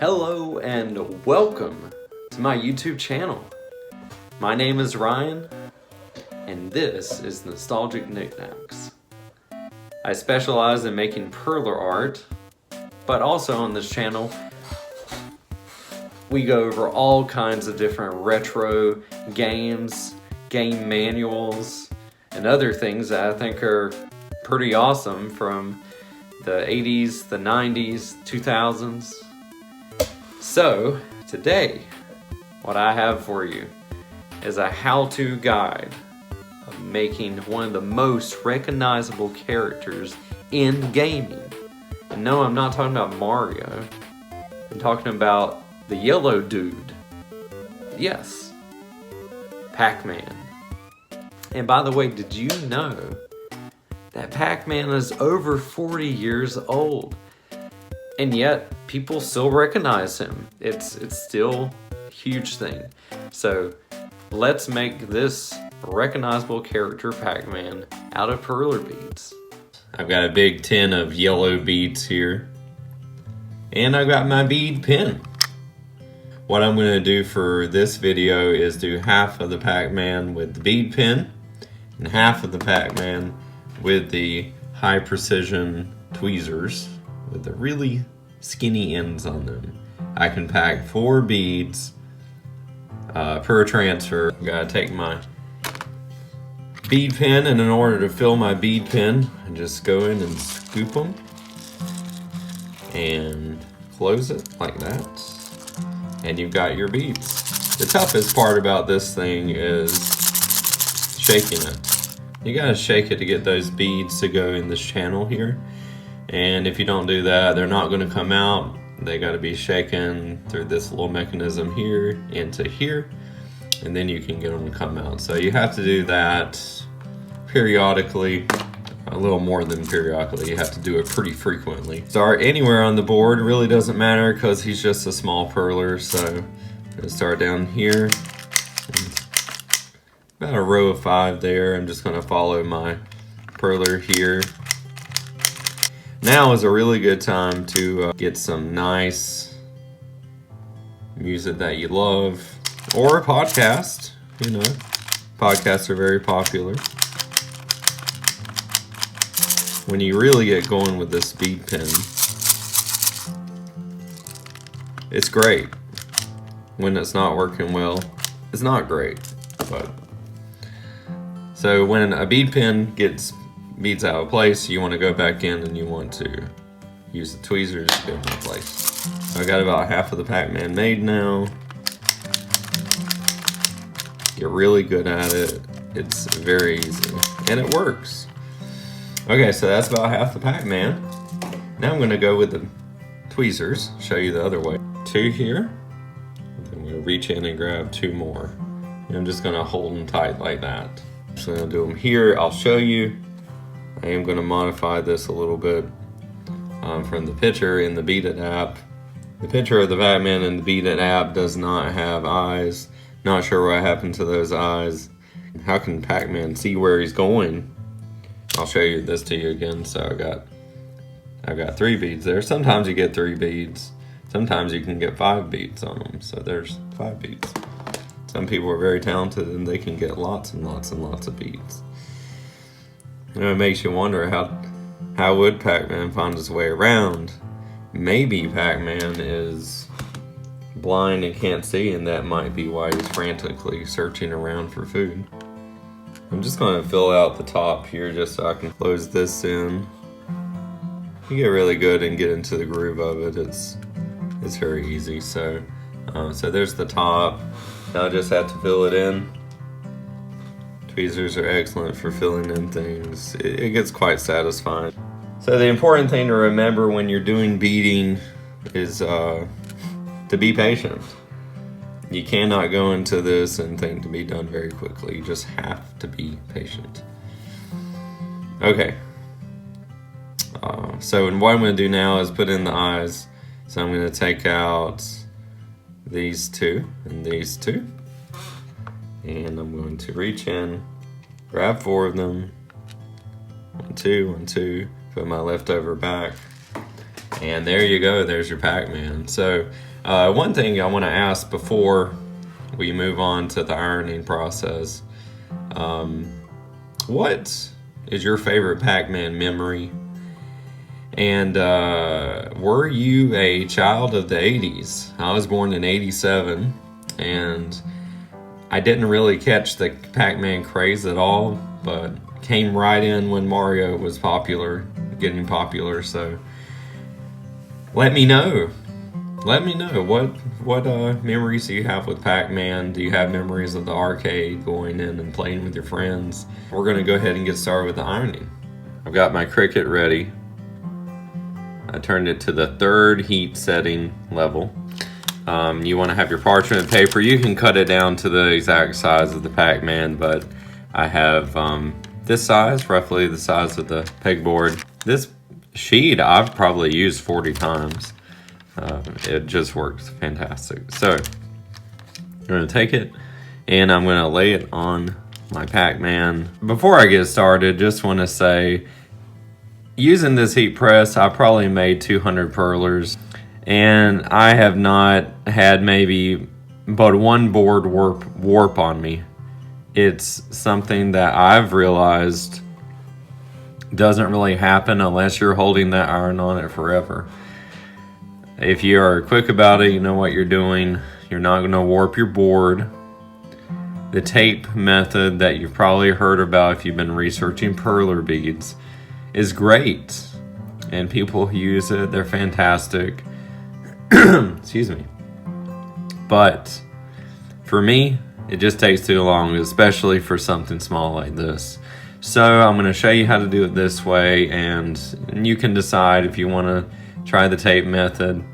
Hello and welcome to my YouTube channel. My name is Ryan and this is Nostalgic Nick-Nacks. I specialize in making perler art, but also on this channel we go over all kinds of different retro games, game manuals, and other things that I think are pretty awesome from the 80s, the 90s, 2000s. So today, what I have for you is a how-to guide of making one of the most recognizable characters in gaming. And no, I'm not talking about Mario. I'm talking about the yellow dude. Yes, Pac-Man. And by the way, did you know that Pac-Man is over 40 years old? And yet, people still recognize him. It's still a huge thing. So, let's make this recognizable character, Pac-Man, out of perler beads. I've got a big tin of yellow beads here. And I've got my bead pen. What I'm going to do for this video is do half of the Pac-Man with the bead pen and half of the Pac-Man with the high precision tweezers with the really skinny ends on them. I can pack 4 beads per transfer. I gotta take my bead pen, and in order to fill my bead pen, I just go in and scoop them and close it like that, and you've got your beads. The toughest part about this thing is shaking it. You gotta shake it to get those beads to go in this channel here. And if you don't do that, they're not gonna come out. They gotta be shaken through this little mechanism here into here, and then you can get them to come out. So you have to do that periodically, a little more than periodically. You have to do it pretty frequently. Start anywhere on the board, it really doesn't matter because he's just a small perler. So I'm gonna start down here. About a row of 5 there. I'm just gonna follow my perler here. Now is a really good time to get some nice music that you love, or a podcast. You know, podcasts are very popular. When you really get going with this bead pen, it's great. When it's not working well, it's not great. But so when a bead pen gets beads out of place, you want to go back in and you want to use the tweezers to get them in place. So I got about half of the Pac-Man made now. Get really good at it. It's very easy and it works. Okay, so that's about half the Pac-Man. Now I'm going to go with the tweezers, show you the other way. 2 here, and then I'm going to reach in and grab 2 more. And I'm just going to hold them tight like that. So I'm going to do them here. I'll show you. I am going to modify this a little bit from the picture in the Beaded app. The picture of the Pac-Man in the Beaded app does not have eyes. Not sure what happened to those eyes. How can Pac-Man see where he's going? I'll show you this to you again. So I've got 3 beads there. Sometimes you get 3 beads. Sometimes you can get 5 beads on them. So there's 5 beads. Some people are very talented and they can get lots and lots and lots of beads. You know, it makes you wonder how would Pac-Man find his way around? Maybe Pac-Man is blind and can't see, and that might be why he's frantically searching around for food. I'm just going to fill out the top here just so I can close this in. You get really good and get into the groove of it. It's very easy. So there's the top. Now I just have to fill it in. Tweezers are excellent for filling in things. It gets quite satisfying. So the important thing to remember when you're doing beading is to be patient. You cannot go into this and think to be done very quickly. You just have to be patient. Okay. So what I'm going to do now is put in the eyes. So I'm going to take out these 2 and these 2. And I'm going to reach in, grab 4 of them, 1, 2, 1, 2, put my leftover back, and there you go, there's your Pac-Man. So One thing I want to ask before we move on to the ironing process, what is your favorite Pac-Man memory? And were you a child of the 80s? I was born in 87, and I didn't really catch the Pac-Man craze at all, but came right in when Mario was getting popular. So let me know. Let me know what memories do you have with Pac-Man? Do you have memories of the arcade, going in and playing with your friends? We're gonna go ahead and get started with the ironing. I've got my Cricut ready. I turned it to the 3rd heat setting level. You want to have your parchment paper. You can cut it down to the exact size of the Pac-Man, but I have this size, roughly the size of the pegboard. This sheet I've probably used 40 times. It just works fantastic. So I'm going to take it and I'm going to lay it on my Pac-Man. Before I get started, just want to say, using this heat press, I probably made 200 perlers, and I have not had maybe but one board warp on me. It's something that I've realized doesn't really happen unless you're holding that iron on it forever. If you are quick about it, you know what you're doing. You're not going to warp your board. The tape method that you've probably heard about if you've been researching perler beads is great, and people who use it, they're fantastic. Excuse me. But for me, it just takes too long, especially for something small like this. So I'm going to show you how to do it this way, and you can decide if you want to try the tape method.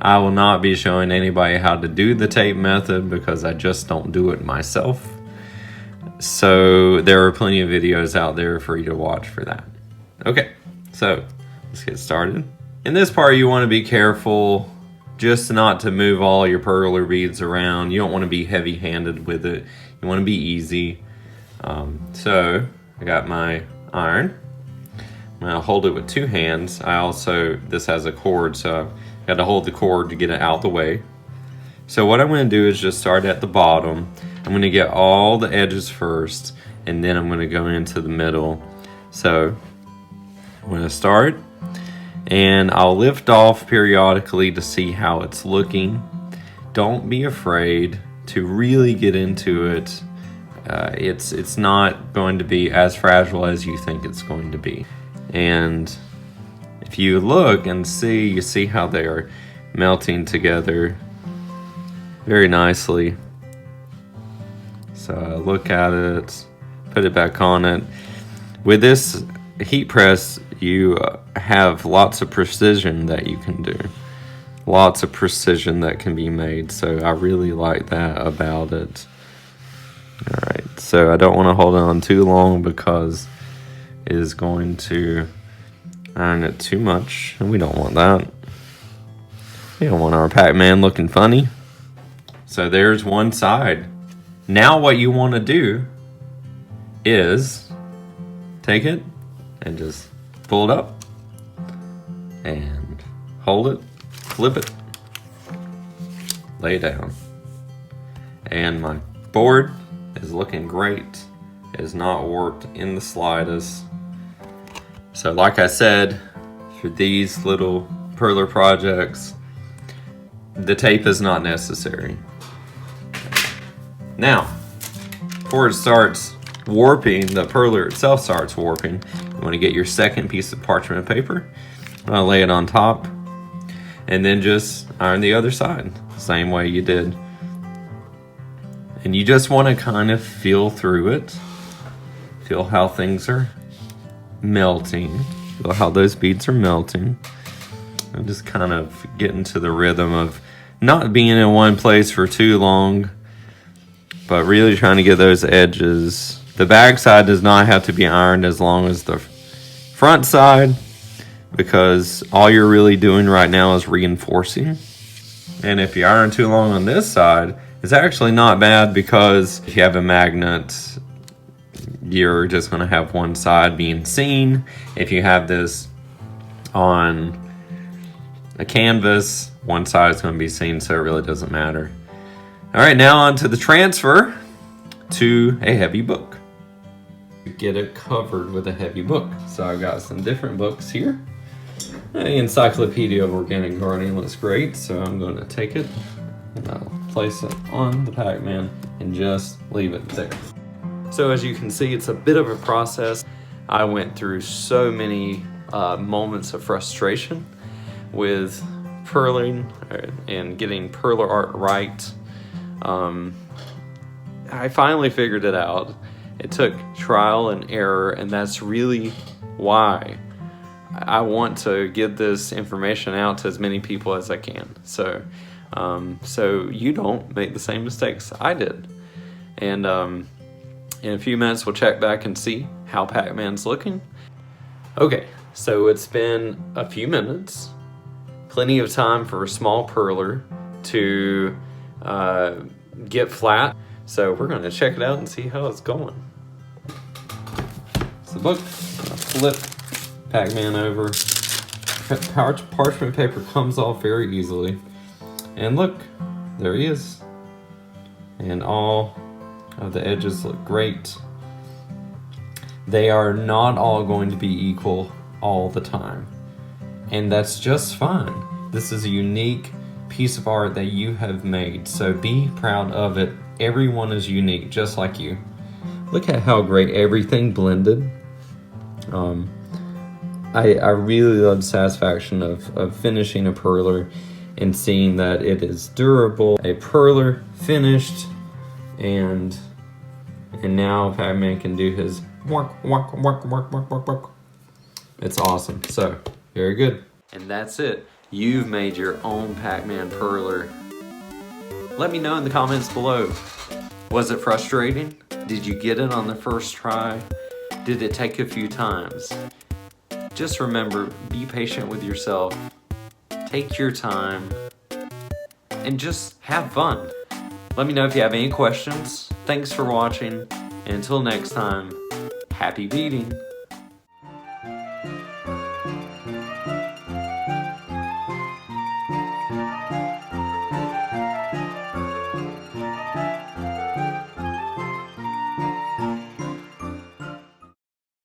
I will not be showing anybody how to do the tape method because I just don't do it myself. So there are plenty of videos out there for you to watch for that. Okay, so let's get started. In this part, you want to be careful just not to move all your perler beads around. You don't want to be heavy-handed with it. You want to be easy. So I got my iron. I'm going to hold it with 2 hands. This has a cord, so I've got to hold the cord to get it out the way. So what I'm going to do is just start at the bottom. I'm going to get all the edges first, and then I'm going to go into the middle. So I'm going to start, and I'll lift off periodically to see how it's looking. Don't be afraid to really get into it. It's not going to be as fragile as you think it's going to be. And if you look and see, you see how they are melting together very nicely. So I look at it, put it back on it. With this heat press, you have lots of precision that you can do. Lots of precision that can be made. So I really like that about it. Alright, so I don't want to hold it on too long because it is going to iron it too much, and we don't want that. We don't want our Pac-Man looking funny. So there's one side. Now what you want to do is take it and just pull it up and hold it, flip it, lay it down. And my board is looking great. It is not warped in the slightest. So like I said, for these little perler projects, the tape is not necessary. Now, before it starts warping, the perler itself starts warping, you want to get your second piece of parchment paper. I'm going to lay it on top, and then just iron the other side, same way you did. And you just want to kind of feel through it, feel how things are melting, feel how those beads are melting, and just kind of get into the rhythm of not being in one place for too long, but really trying to get those edges. The back side does not have to be ironed as long as the front side, because all you're really doing right now is reinforcing. And if you iron too long on this side, it's actually not bad, because if you have a magnet, you're just going to have one side being seen. If you have this on a canvas, one side is going to be seen, so it really doesn't matter. All right, now on to the transfer to a heavy book. Get it covered with a heavy book. So I've got some different books here. The Encyclopedia of Organic Gardening looks great, so I'm going to take it and I'll place it on the Pac-Man and just leave it there. So as you can see, it's a bit of a process. I went through so many moments of frustration with purling and getting perler art right. I finally figured it out. It took trial and error, and that's really why I want to get this information out to as many people as I can. So you don't make the same mistakes I did. And in a few minutes, we'll check back and see how Pac-Man's looking. Okay, so it's been a few minutes. Plenty of time for a small perler to get flat. So we're gonna check it out and see how it's going. It's the book. I'll flip Pac-Man over. Parchment paper comes off very easily. And look, there he is. And all of the edges look great. They are not all going to be equal all the time. And that's just fine. This is a unique piece of art that you have made, so be proud of it. Everyone is unique, just like you. Look at how great everything blended. I really love the satisfaction of finishing a perler and seeing that it is durable. A perler finished, and now Pac-Man can do his walk, walk, walk, walk, walk, walk, walk. It's awesome. So, very good. And that's it. You've made your own Pac-Man perler. Let me know in the comments below. Was it frustrating? Did you get it on the first try? Did it take a few times? Just remember, be patient with yourself. Take your time. And just have fun. Let me know if you have any questions. Thanks for watching. And until next time, happy beading.